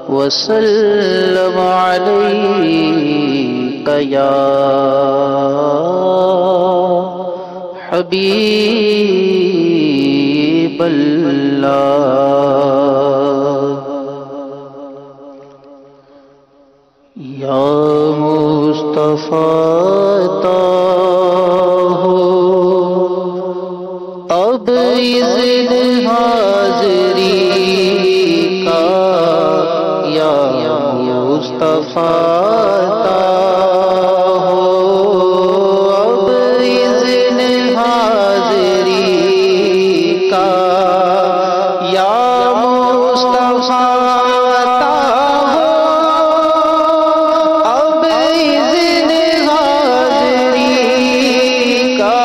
وسلم عليك يا حبيب الله يا مصطفى اب اذن حاضری کا یا مصطفیٰ اب اذن حاضری کا یا مصطفیٰ اب اذن حاضری کا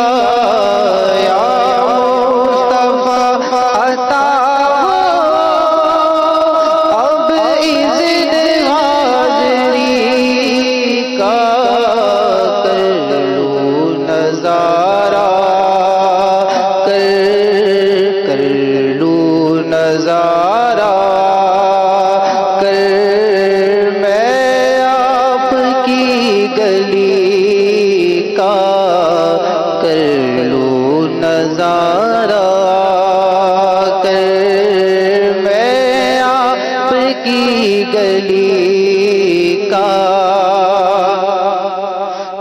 گلی کا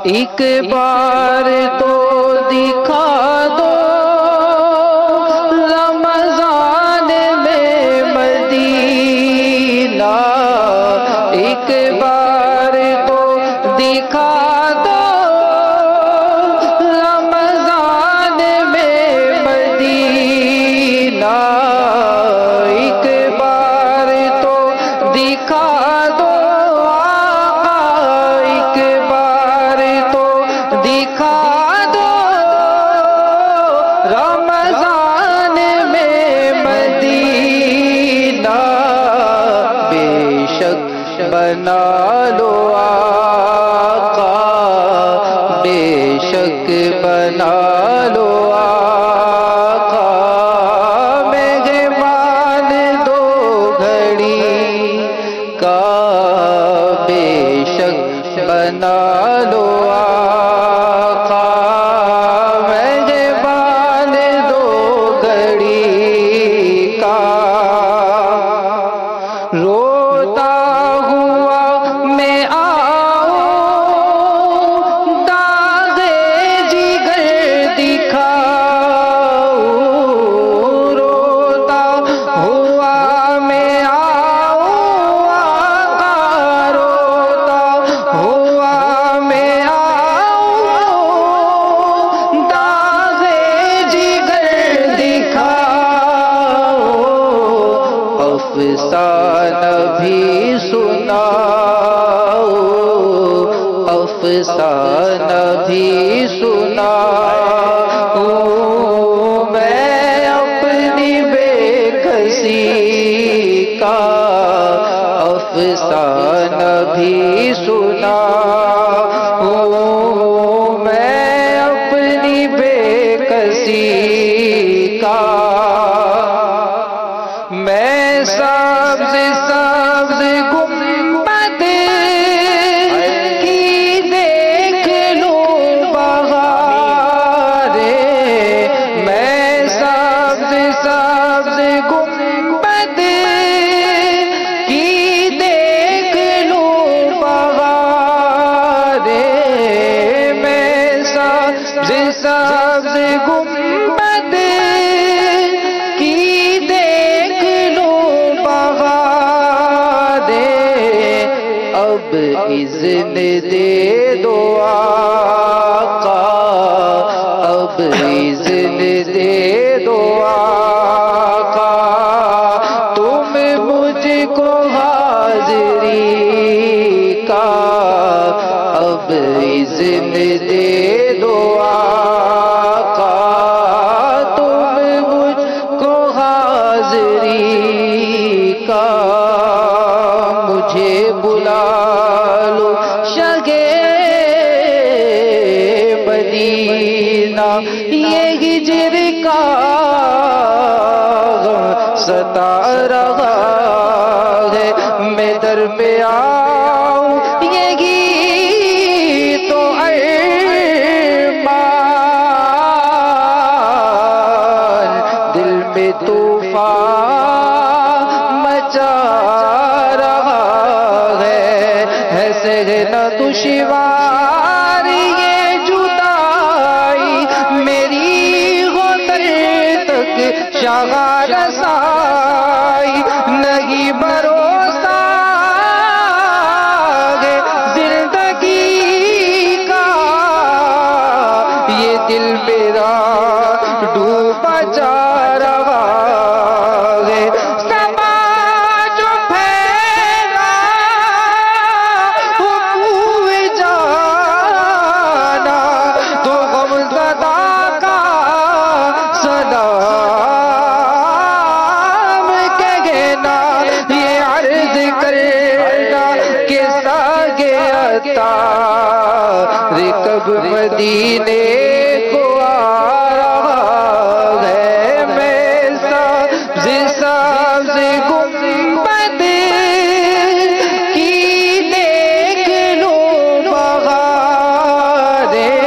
ایک بار تو دکھا دو رمضان میں مدینہ ایک بار تو دکھا دو رمضان میں مدینہ ایک بار تو دکھا دو آقا ایک بار تو دکھا دو رمضان میں مدینہ بے شک بنا لو آقا بے شک بنا لو آقا مہمان دو گھڑی کا بے شک بنا لو آقا مہمان دو گھڑی کا روتا ہوا میں آؤں داغ جگر دکھاؤں روتا ہوا میں آؤں آقا روتا ہوا میں آؤں داغ جگر دکھاؤں افسانہ بھی سناؤ افسانہ بھی سناؤ میں اپنی بے کسی کا افسانہ بھی سناؤ میں اپنی بے کسی کا میں سبز سبز گنبد کی دیکھ لوں بہارے میں سبز سبز گنبد کی دیکھ لوں بہارے میں سبز سبز گنبد کی دیکھ لوں بہارے اب اذن دے دو آقا اب اذن دے دو آقا تم مجھ کو حاضری کا اب اذن دے دو آقا تم مجھ کو حاضری کا مجھے بلا لو شگے مدینہ یہ ہجر کا غم ستا رہا پہ آؤں یہی تو ارمان، دل میں طوفان مچا رہا ہے سہنا دشوار یہ جدائی، میری غدر تک شاہ رسائی، نہیں بھروسہ ہے زندگی کا، یہ دل میرا ڈوبا جا رہا ہے، سما جو پھیلا وہ بھول جانا، تو غم زدہ کا سلام کہنا، یہ عرض کرنا کہ ساگے عطا رکب مدینے کو آ رہا ہے، میں سبز سبز گنبد کی دیکھ لوں بہاریں،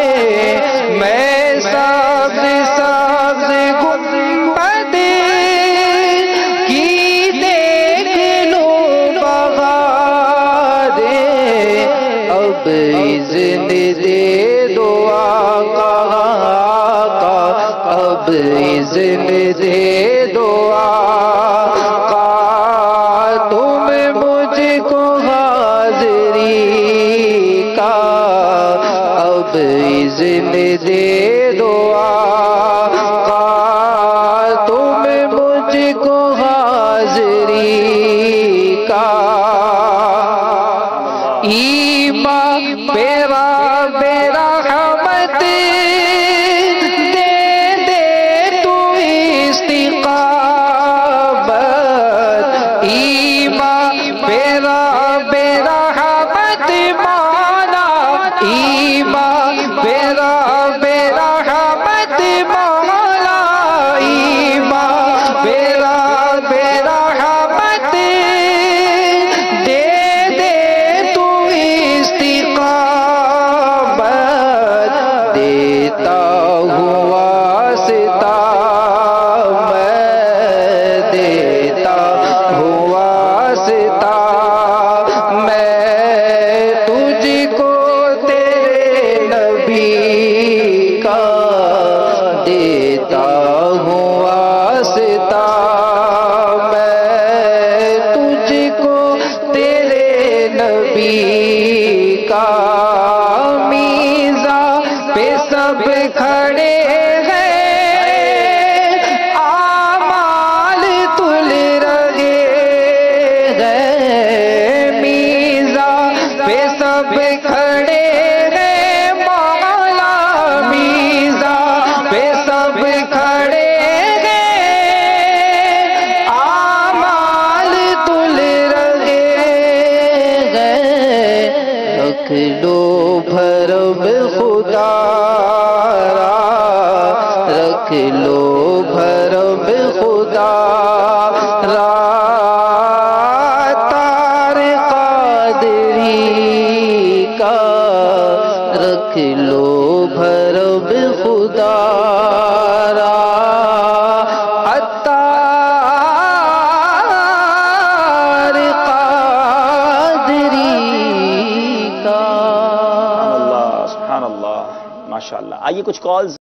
میں سبز سبز گنبد کی دیکھ لوں بہاریں، اب اذن دے دو آقا، اب اذن دے دو آقا، تم مجھ کو حاضری کا، اب اذن دے دو آقا، تم مجھ کو حاضری کا، ایمان پیرا میرا رحمت دے دے تو استقامت، ایمان پیرا میرا رحمت مانا، ایمان پیرا میرا رحمت مانا، ایمان پیرا میرا رحمت دے دے تو استقامت، دیتا ہوں واسطہ میں، دیتا ہوں واسطہ میں تجھ کو تیرے نبی کا، دیتا ہوں واسطہ میں تجھ کو تیرے نبی کا، میزاں پہ سب کھڑے ہیں اعمال تل رہے ہیں، میزاں پہ سب کھڑے ہیں مولا، میزاں پہ سب کھڑے ہیں اعمال تل رہے ہیں، رکھ لو بھرم خدا را، رکھ لو بھرم خدا را، تار قادری کا، رکھ لو بھرم خدا را، اتار قادری کا۔ سبحان اللہ سبحان اللہ، ماشاء اللہ۔ آئیے کچھ کالز